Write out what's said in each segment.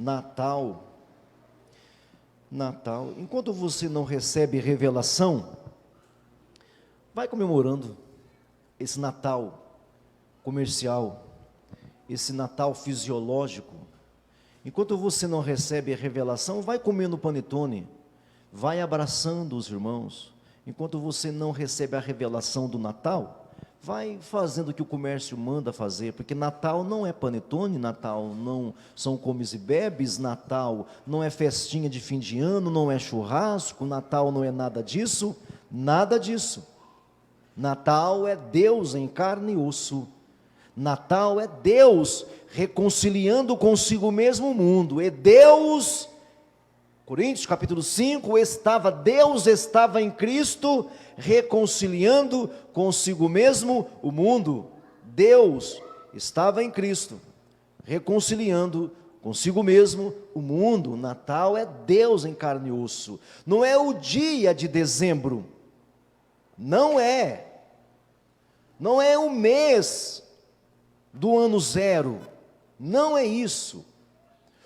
Natal. Enquanto você não recebe revelação, vai comemorando esse Natal comercial, esse Natal fisiológico. Enquanto você não recebe a revelação, vai comendo panetone, vai abraçando os irmãos. Enquanto você não recebe a revelação do Natal, vai fazendo o que o comércio manda fazer, porque Natal não é panetone, Natal não são comes e bebes, Natal não é festinha de fim de ano, não é churrasco, Natal não é nada disso, nada disso. Natal é Deus em carne e osso. Natal é Deus reconciliando consigo mesmo o mundo. É Deus, Coríntios capítulo 5, Deus estava em Cristo reconciliando consigo mesmo o mundo. Deus estava em Cristo reconciliando consigo mesmo o mundo. Natal é Deus em carne e osso. Não é o dia de dezembro. Não é o mês do ano zero, não é isso.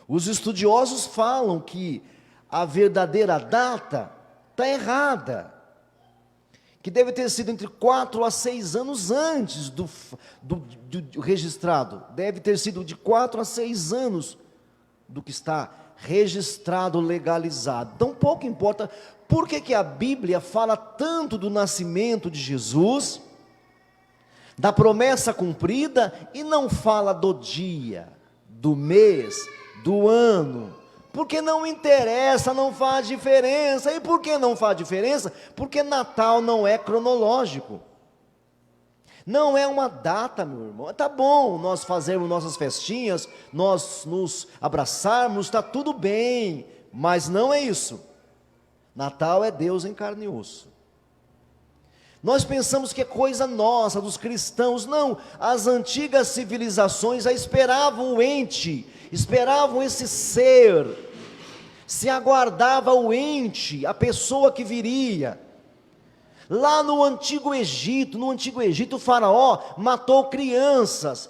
Os estudiosos falam que a verdadeira data está errada, que deve ter sido entre 4 a 6 anos antes do registrado, deve ter sido de 4 a 6 anos do que está registrado, legalizado. Então pouco importa, por que a Bíblia fala tanto do nascimento de Jesus, da promessa cumprida, e não fala do dia, do mês, do ano? Porque não interessa, não faz diferença. E por que não faz diferença? Porque Natal não é cronológico, não é uma data, meu irmão. Tá bom nós fazermos nossas festinhas, nós nos abraçarmos, está tudo bem, mas não é isso. Natal é Deus em carne e osso. Nós pensamos que é coisa nossa, dos cristãos. Não, as antigas civilizações já esperavam o ente, esperavam esse ser, se aguardava o ente, a pessoa que viria. Lá no Antigo Egito, o faraó matou crianças,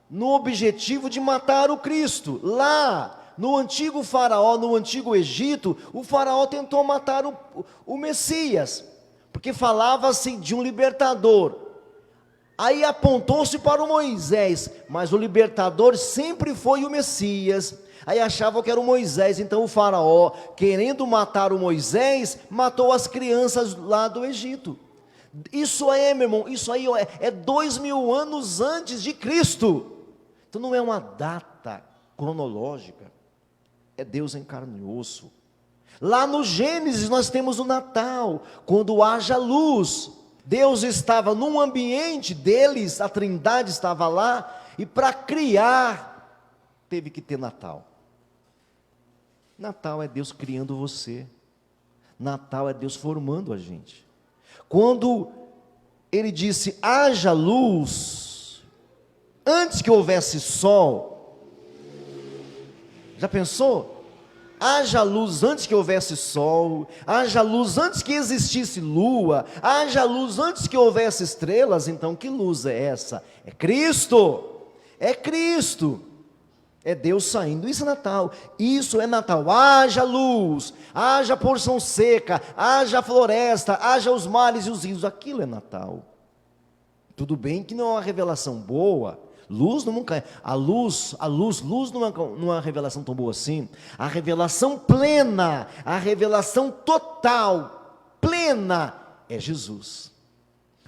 no objetivo de matar o Cristo. Lá, no antigo faraó, no Antigo Egito, o faraó tentou matar o Messias, porque falava-se de um libertador. Aí apontou-se para o Moisés, mas o libertador sempre foi o Messias. Aí achavam que era o Moisés, então o faraó, querendo matar o Moisés, matou as crianças lá do Egito. Isso aí, meu irmão, isso aí é 2000 anos antes de Cristo. Então não é uma data cronológica, é Deus em carne e osso. Lá no Gênesis nós temos o Natal, quando haja luz. Deus estava num ambiente deles, a Trindade estava lá, e para criar, teve que ter Natal. Natal é Deus criando você. Natal é Deus formando a gente. Quando Ele disse, haja luz, antes que houvesse sol, já pensou? Haja luz antes que houvesse sol, haja luz antes que existisse lua, haja luz antes que houvesse estrelas. Então que luz é essa? É Cristo, é Cristo, é Deus saindo. Isso é Natal, isso é Natal. Haja luz, haja porção seca, haja floresta, haja os mares e os rios, aquilo é Natal. Tudo bem que não é uma revelação boa, luz nunca é, luz não é uma revelação tão boa assim. A revelação plena, a revelação total, plena, é Jesus.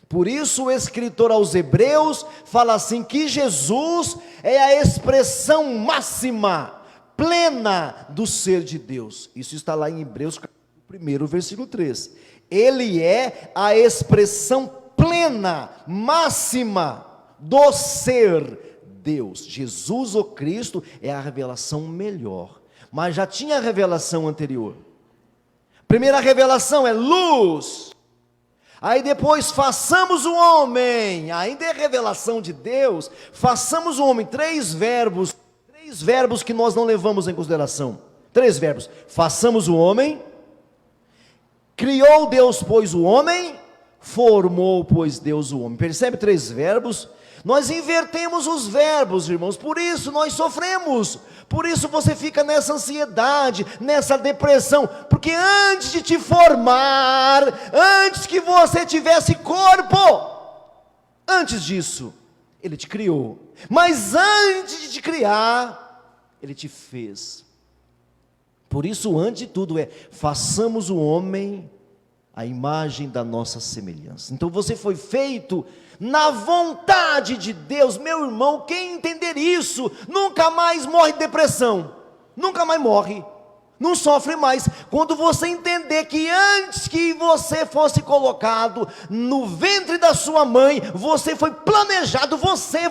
Por isso o escritor aos Hebreus fala assim, que Jesus é a expressão máxima, plena do ser de Deus. Isso está lá em Hebreus 1, versículo 3. Ele é a expressão plena, máxima do ser Deus. Jesus, o Cristo, é a revelação melhor, mas já tinha a revelação anterior. Primeira revelação é luz, aí depois façamos o homem, ainda é revelação de Deus, façamos o homem, três verbos que nós não levamos em consideração, 3 verbos, façamos o homem, criou Deus pois o homem, formou pois Deus o homem. Percebe? 3 verbos. Nós invertemos os verbos, irmãos, por isso nós sofremos, por isso você fica nessa ansiedade, nessa depressão, porque antes de te formar, antes que você tivesse corpo, antes disso, Ele te criou, mas antes de te criar, Ele te fez. Por isso, antes de tudo, façamos o homem a imagem da nossa semelhança. Então você foi feito na vontade de Deus, meu irmão. Quem entender isso, nunca mais morre de depressão, nunca mais morre, não sofre mais. Quando você entender que antes que você fosse colocado no ventre da sua mãe, você foi planejado, você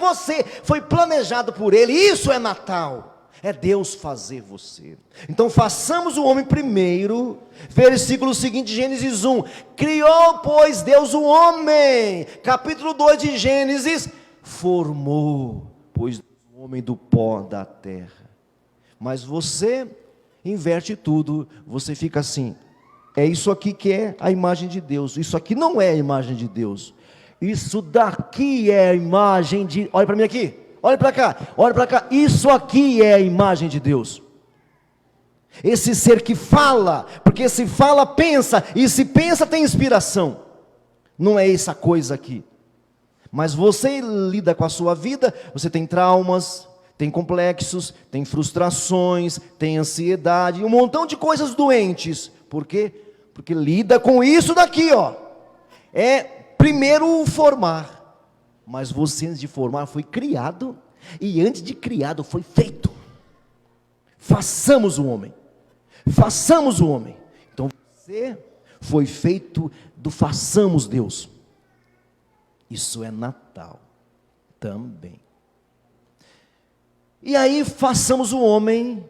foi planejado por Ele. Isso é Natal. É Deus fazer você. Então façamos o homem primeiro. Versículo seguinte, Gênesis 1. Criou, pois, Deus o homem. Capítulo 2 de Gênesis. Formou, pois, o homem do pó da terra. Mas você inverte tudo. Você fica assim: é isso aqui que é a imagem de Deus. Isso aqui não é a imagem de Deus. Isso daqui é a imagem de... Olha para mim aqui. Olha para cá, olha para cá, isso aqui é a imagem de Deus. Esse ser que fala, porque se fala, pensa, e se pensa, tem inspiração. Não é essa coisa aqui. Mas você lida com a sua vida, você tem traumas, tem complexos, tem frustrações, tem ansiedade, um montão de coisas doentes. Por quê? Porque lida com isso daqui, ó. É primeiro formar. Mas você, antes de formar, foi criado, e antes de criado, foi feito. Façamos o homem, façamos o homem. Então você foi feito do façamos Deus. Isso é Natal também. E aí façamos o homem,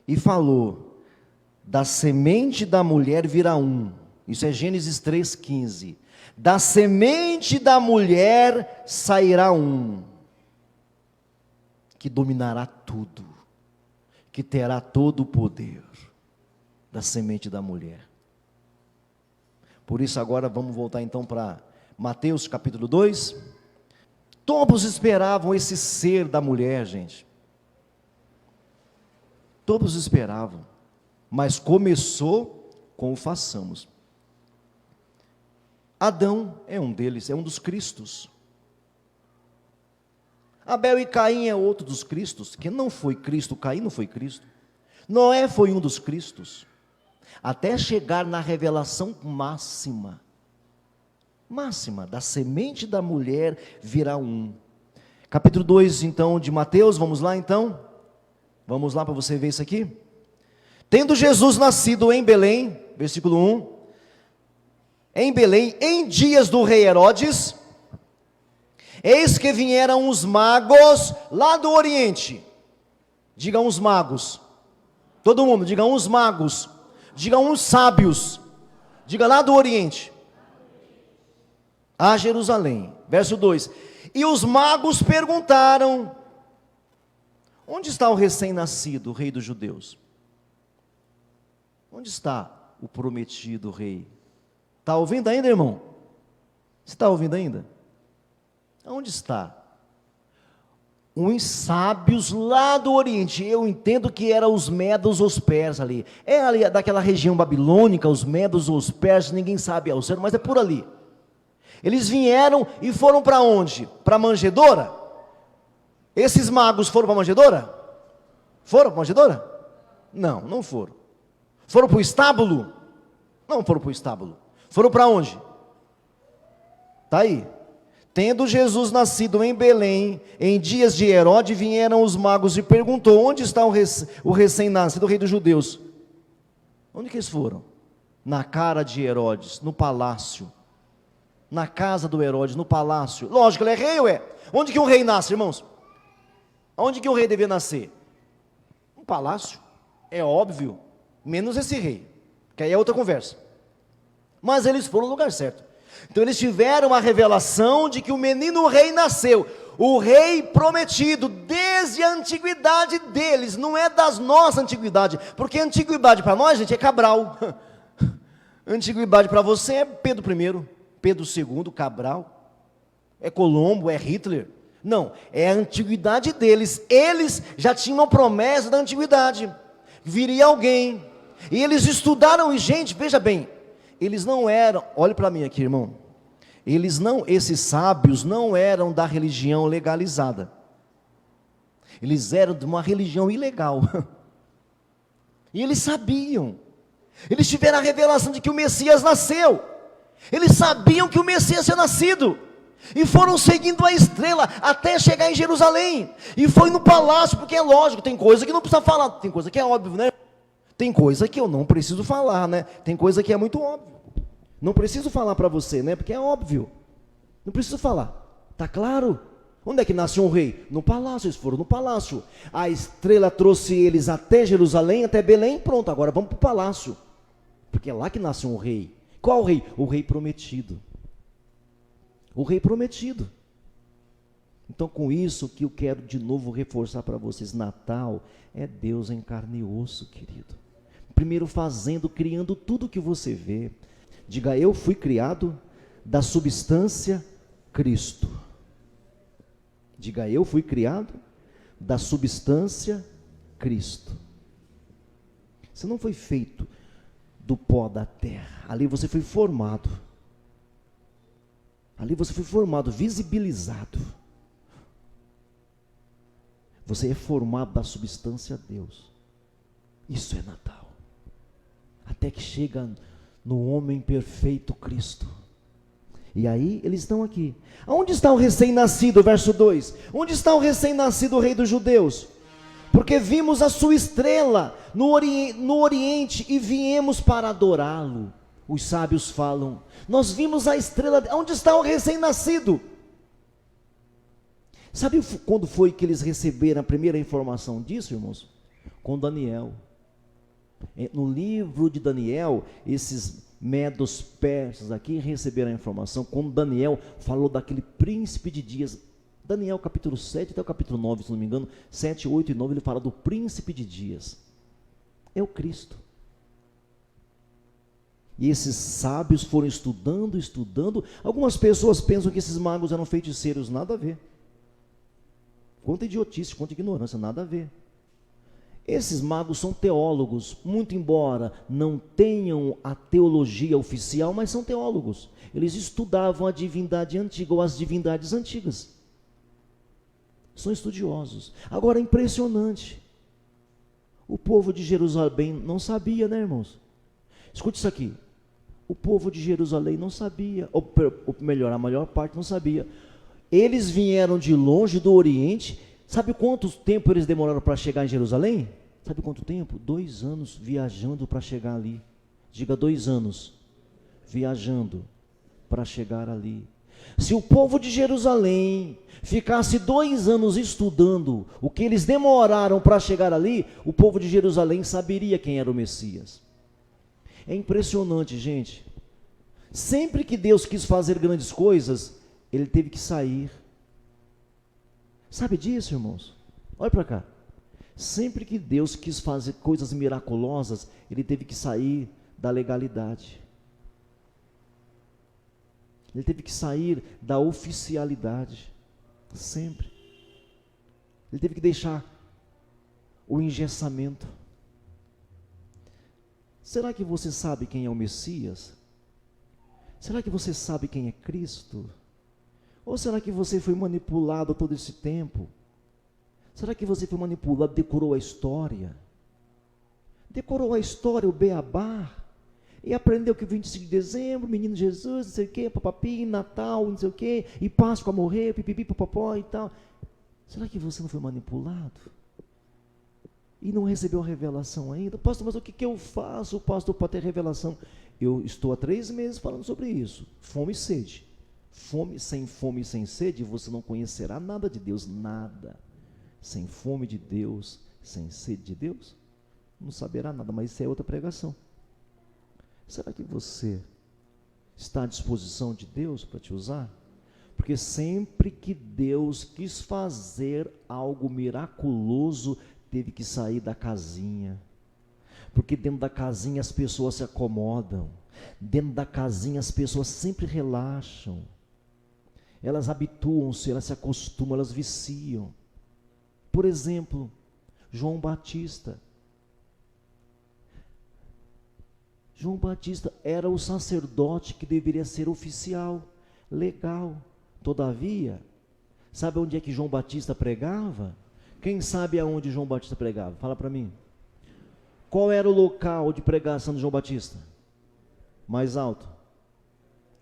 e falou: da semente da mulher virá um. Isso é Gênesis 3,15. Da semente da mulher sairá um, que dominará tudo, que terá todo o poder. Da semente da mulher. Por isso agora vamos voltar então para Mateus capítulo 2. Todos esperavam esse ser da mulher, gente. Todos esperavam, mas começou com o façamos. Adão é um deles, é um dos Cristos. Abel e Caim é outro dos Cristos, que não foi Cristo, Caim não foi Cristo. Noé foi um dos Cristos, até chegar na revelação máxima, da semente da mulher virá um. Capítulo 2 então de Mateus, vamos lá então? Vamos lá para você ver isso aqui? Tendo Jesus nascido em Belém, versículo 1, em Belém, em dias do rei Herodes, eis que vieram os magos lá do Oriente. Digam os magos. Todo mundo, digam os magos. Digam os sábios. Diga lá do Oriente. A Jerusalém. Verso 2. E os magos perguntaram: onde está o recém-nascido, o rei dos judeus? Onde está o prometido rei? Está ouvindo ainda, irmão? Você está ouvindo ainda? Onde está? Uns sábios lá do Oriente. Eu entendo que eram os medos, os persas ali. É ali daquela região babilônica, os medos, os persas, ninguém sabe ao certo, mas é por ali. Eles vieram e foram para onde? Para a manjedoura? Esses magos foram para a manjedoura? Foram para a manjedoura? Não, não foram. Foram para o estábulo? Não foram para o estábulo. Foram para onde? Está aí. Tendo Jesus nascido em Belém, em dias de Herodes, vieram os magos e perguntou: onde está o recém-nascido, o rei dos judeus? Onde que eles foram? Na cara de Herodes, no palácio. Na casa do Herodes, no palácio. Lógico, ele é rei, ué. Onde que um rei nasce, irmãos? Onde que um rei devia nascer? No palácio. É óbvio. Menos esse rei, que aí é outra conversa. Mas eles foram no lugar certo. Então eles tiveram a revelação de que o menino rei nasceu, o rei prometido, desde a antiguidade deles, não é das nossas antiguidades, porque a antiguidade para nós, gente, é Cabral. A antiguidade para você é Pedro I, Pedro II, Cabral, é Colombo, é Hitler, Não, é a antiguidade deles. Eles já tinham uma promessa da antiguidade. Viria alguém. E eles estudaram, e gente, veja bem, eles não eram, olhe para mim aqui, irmão. Esses sábios não eram da religião legalizada. Eles eram de uma religião ilegal. E eles sabiam. Eles tiveram a revelação de que o Messias nasceu. Eles sabiam que o Messias tinha nascido. E foram seguindo a estrela até chegar em Jerusalém. E foi no palácio, porque é lógico, tem coisa que não precisa falar, tem coisa que é óbvio, né? Tem coisa que eu não preciso falar, né? Tem coisa que é muito óbvio. Não preciso falar para você, né? Porque é óbvio. Não preciso falar. Tá claro? Onde é que nasceu um rei? No palácio, eles foram no palácio. A estrela trouxe eles até Jerusalém, até Belém, pronto, agora vamos para o palácio. Porque é lá que nasceu um rei. Qual rei? O rei prometido. O rei prometido. Então, com isso que eu quero de novo reforçar para vocês, Natal é Deus em carne e osso, querido. Primeiro criando tudo que você vê. Diga, eu fui criado da substância Cristo. Diga, eu fui criado da substância Cristo. Você não foi feito do pó da terra. Ali você foi formado. Ali você foi formado, visibilizado. Você é formado da substância Deus. Isso é Natal. Até que chega no homem perfeito Cristo. E aí eles estão aqui. Onde está o recém-nascido? Verso 2. Onde está o recém-nascido rei dos judeus? Porque vimos a sua estrela no oriente e viemos para adorá-lo. Os sábios falam, nós vimos a estrela, onde está o recém-nascido? Sabe quando foi que eles receberam a primeira informação disso, irmãos? Com Daniel. No livro de Daniel, esses medos persas aqui receberam a informação, quando Daniel falou daquele príncipe de dias. Daniel capítulo 7 até o capítulo 9, se não me engano, 7, 8 e 9, ele fala do príncipe de dias. É o Cristo. E esses sábios foram estudando. Algumas pessoas pensam que esses magos eram feiticeiros, nada a ver. Quanta idiotice, quanta ignorância, nada a ver. Esses magos são teólogos, muito embora não tenham a teologia oficial, mas são teólogos. Eles estudavam a divindade antiga ou as divindades antigas. São estudiosos. Agora, impressionante. O povo de Jerusalém não sabia, né, irmãos? Escute isso aqui. O povo de Jerusalém não sabia, ou melhor, a maior parte não sabia. Eles vieram de longe do Oriente. Sabe quanto tempo eles demoraram para chegar em Jerusalém? Sabe quanto tempo? 2 anos viajando para chegar ali. Diga, 2 anos viajando para chegar ali. Se o povo de Jerusalém ficasse 2 anos estudando o que eles demoraram para chegar ali, o povo de Jerusalém saberia quem era o Messias. É impressionante, gente. Sempre que Deus quis fazer grandes coisas, ele teve que sair. Sabe disso, irmãos? Olha para cá. Sempre que Deus quis fazer coisas miraculosas, ele teve que sair da legalidade. Ele teve que sair da oficialidade. Sempre. Ele teve que deixar o engessamento. Será que você sabe quem é o Messias? Será que você sabe quem é Cristo? Ou será que você foi manipulado todo esse tempo? Será que você foi manipulado, decorou a história? Decorou a história, o beabá, e aprendeu que 25 de dezembro, menino Jesus, não sei o quê, papapi, Natal, não sei o quê, e Páscoa morreu, pipipi, papapó e tal. Será que você não foi manipulado? E não recebeu a revelação ainda? Pastor, mas o que eu faço, pastor, para ter revelação? Eu estou há 3 meses falando sobre isso. Fome e sede. Fome e sem sede, você não conhecerá nada de Deus, nada. Sem fome de Deus, sem sede de Deus, não saberá nada, mas isso é outra pregação. Será que você está à disposição de Deus para te usar? Porque sempre que Deus quis fazer algo miraculoso, teve que sair da casinha. Porque dentro da casinha as pessoas se acomodam. Dentro da casinha as pessoas sempre relaxam. elas habituam-se, elas se acostumam, elas viciam. Por exemplo, João Batista. João Batista era o sacerdote que deveria ser oficial, legal. Todavia, sabe onde é que João Batista pregava? Quem sabe aonde João Batista pregava? Fala para mim. Qual era o local de pregação de João Batista? Mais alto.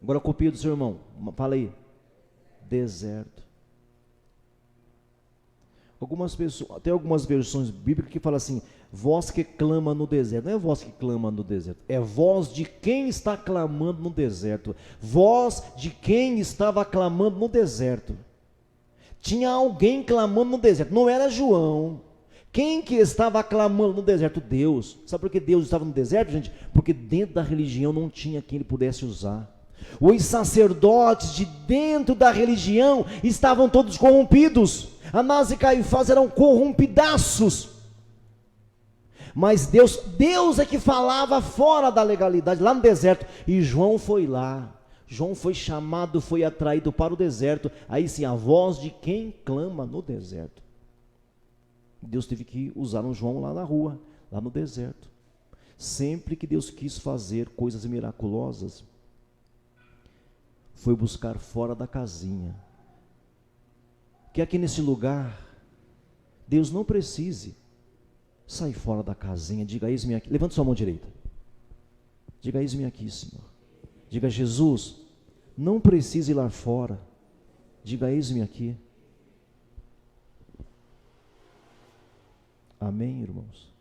Agora copia do seu irmão. Fala aí. Deserto. Tem algumas versões bíblicas que falam assim: voz que clama no deserto. Não é voz que clama no deserto, é voz de quem está clamando no deserto. Voz de quem estava clamando no deserto. Tinha alguém clamando no deserto, não era João. Quem que estava clamando no deserto? Deus. Sabe por que Deus estava no deserto, gente? Porque dentro da religião não tinha quem ele pudesse usar. Os sacerdotes de dentro da religião estavam todos corrompidos. Anás e Caifás eram corrompidaços. Mas Deus é que falava fora da legalidade, lá no deserto. E João foi lá. João foi chamado, foi atraído para o deserto. Aí sim, a voz de quem clama no deserto. Deus teve que usar um João lá na rua, lá no deserto. Sempre que Deus quis fazer coisas miraculosas, foi buscar fora da casinha. Que aqui nesse lugar, Deus não precise sair fora da casinha. Diga: eis-me aqui. Levanta sua mão direita. Diga: eis-me aqui, Senhor. Diga: Jesus, não precisa ir lá fora. Diga: eis-me aqui. Amém, irmãos?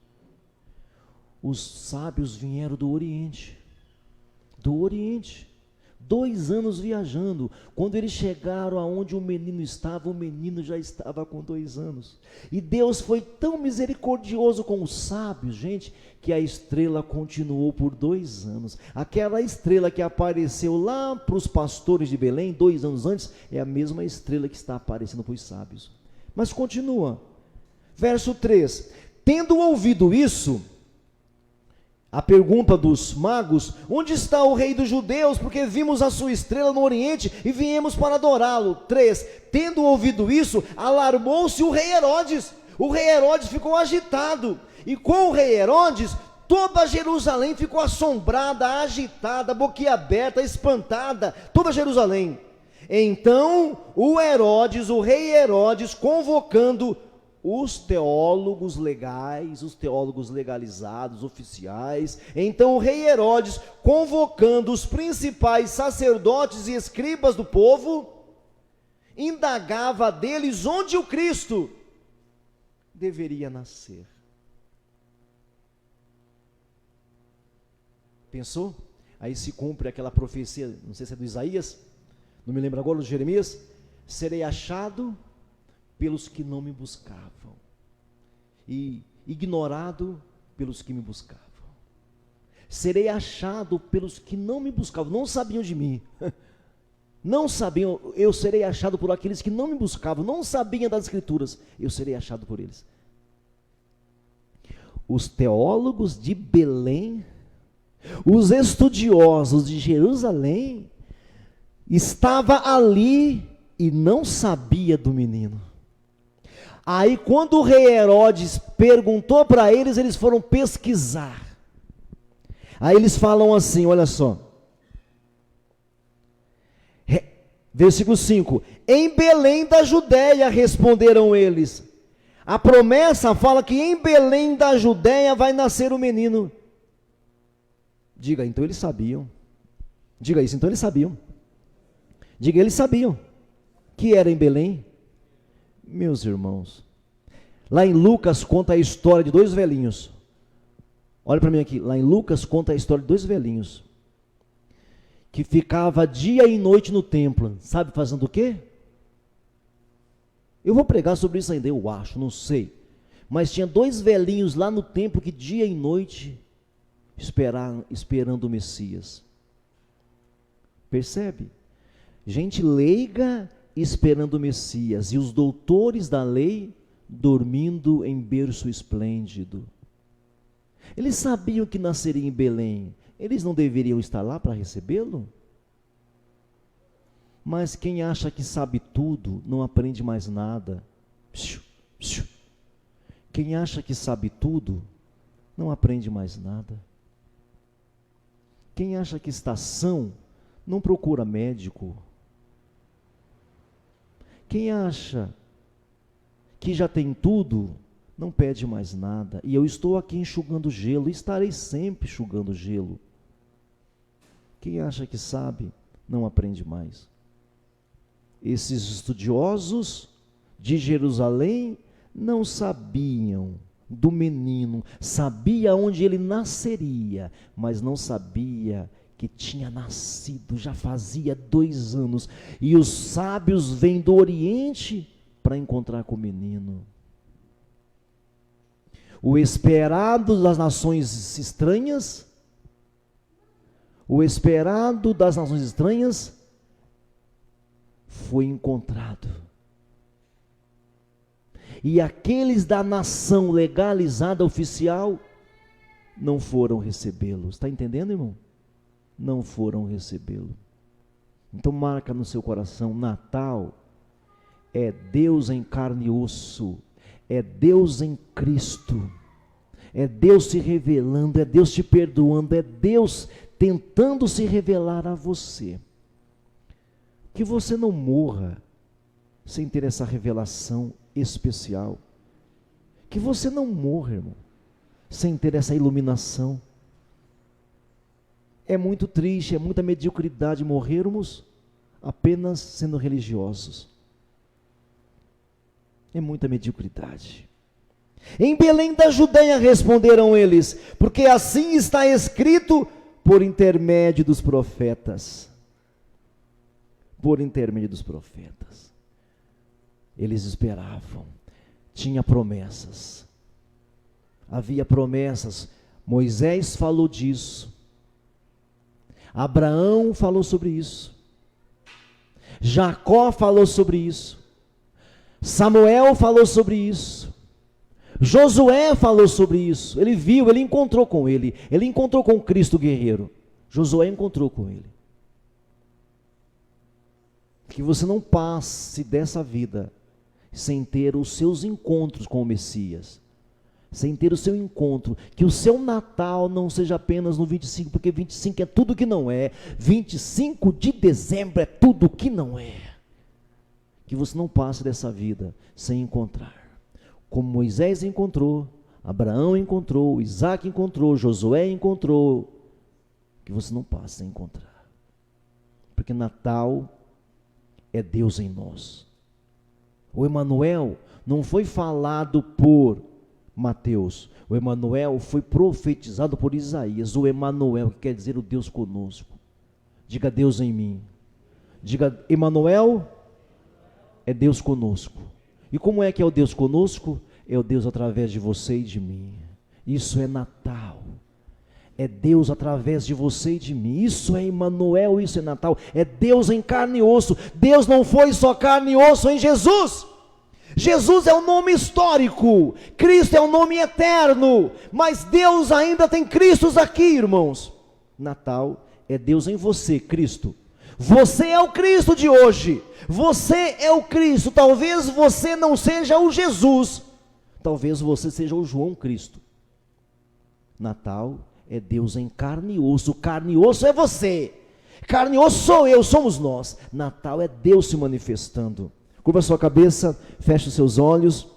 Os sábios vieram do Oriente. Do Oriente. 2 anos viajando. Quando eles chegaram aonde o menino estava, o menino já estava com 2 anos. E Deus foi tão misericordioso com os sábios, gente, que a estrela continuou por 2 anos. Aquela estrela que apareceu lá para os pastores de Belém 2 anos antes, é a mesma estrela que está aparecendo para os sábios. Mas continua. Verso 3. Tendo ouvido isso, a pergunta dos magos: onde está o rei dos judeus? Porque vimos a sua estrela no Oriente e viemos para adorá-lo. 3. Tendo ouvido isso, alarmou-se o rei Herodes. O rei Herodes ficou agitado. E com o rei Herodes, toda Jerusalém ficou assombrada, agitada, boquiaberta, espantada. Toda Jerusalém. Então o rei Herodes, convocando os teólogos legais, os teólogos legalizados, oficiais. Então o rei Herodes, convocando os principais sacerdotes e escribas do povo, indagava deles onde o Cristo deveria nascer. Pensou? Aí se cumpre aquela profecia, não sei se é do Isaías, não me lembro agora, do Jeremias: serei achado pelos que não me buscavam, e ignorado pelos que me buscavam. Serei achado pelos que não me buscavam, não sabiam de mim, não sabiam. Eu serei achado por aqueles que não me buscavam, não sabiam das Escrituras, eu serei achado por eles. Os teólogos de Belém, os estudiosos de Jerusalém, estavam ali e não sabia do menino. Aí quando o rei Herodes perguntou para eles, eles foram pesquisar. Aí eles falam assim, olha só. Versículo 5. Em Belém da Judéia, responderam eles. A promessa fala que em Belém da Judéia vai nascer o menino. Diga: então eles sabiam. Diga isso: então eles sabiam. Diga: eles sabiam que era em Belém. Meus irmãos, lá em Lucas conta a história de 2 velhinhos. Olha para mim aqui. Lá em Lucas conta a história de 2 velhinhos que ficava dia e noite no templo. Sabe fazendo o quê? Eu vou pregar sobre isso ainda, eu acho, não sei. Mas tinha 2 velhinhos lá no templo que dia e noite esperando o Messias. Percebe? Gente leiga esperando o Messias, e os doutores da lei dormindo em berço esplêndido. Eles sabiam que nasceria em Belém, eles não deveriam estar lá para recebê-lo? Mas quem acha que sabe tudo, não aprende mais nada. Quem acha que sabe tudo, não aprende mais nada. Quem acha que está são, não procura médico. Quem acha que já tem tudo, não pede mais nada. E eu estou aqui enxugando gelo, e estarei sempre enxugando gelo. Quem acha que sabe, não aprende mais. Esses estudiosos de Jerusalém não sabiam do menino, sabia onde ele nasceria, mas não sabia que tinha nascido, já fazia 2 anos, e os sábios vêm do Oriente para encontrar com o menino. O esperado das nações estranhas, foi encontrado. E aqueles da nação legalizada oficial não foram recebê-lo. Está entendendo, irmão? Não foram recebê-lo. Então marca no seu coração, Natal é Deus em carne e osso, é Deus em Cristo, é Deus se revelando, é Deus te perdoando, é Deus tentando se revelar a você. Que você não morra sem ter essa revelação especial. Que você não morra, irmão, sem ter essa iluminação. É muito triste, é muita mediocridade morrermos apenas sendo religiosos. É muita mediocridade. Em Belém da Judeia responderam eles, porque assim está escrito por intermédio dos profetas. Por intermédio dos profetas. Eles esperavam, tinha promessas. Havia promessas. Moisés falou disso. Abraão falou sobre isso. Jacó falou sobre isso. Samuel falou sobre isso. Josué falou sobre isso. Ele viu, ele encontrou com ele. Ele encontrou com Cristo guerreiro. Josué encontrou com ele. Que você não passe dessa vida sem ter os seus encontros com o Messias. Sem ter o seu encontro. Que o seu Natal não seja apenas no 25, porque 25 é tudo que não é. 25 de dezembro é tudo que não é. Que você não passe dessa vida sem encontrar. Como Moisés encontrou, Abraão encontrou, Isaac encontrou, Josué encontrou. Que você não passe sem encontrar. Porque Natal é Deus em nós. O Emanuel não foi falado por Mateus. O Emanuel foi profetizado por Isaías. O Emanuel, que quer dizer o Deus conosco. Diga Deus em mim. Diga Emanuel é Deus conosco. E como é que é o Deus conosco? É o Deus através de você e de mim. Isso é Natal. É Deus através de você e de mim. Isso é Emanuel, isso é Natal. É Deus em carne e osso. Deus não foi só carne e osso em Jesus. Jesus é um nome histórico. Cristo é um nome eterno. Mas Deus ainda tem Cristos aqui, irmãos. Natal é Deus em você, Cristo. Você é o Cristo de hoje. Você é o Cristo. Talvez você não seja o Jesus. Talvez você seja o João Cristo. Natal é Deus em carne e osso. Carne e osso é você. Carne e osso sou eu, somos nós. Natal é Deus se manifestando. Curva a sua cabeça, feche os seus olhos.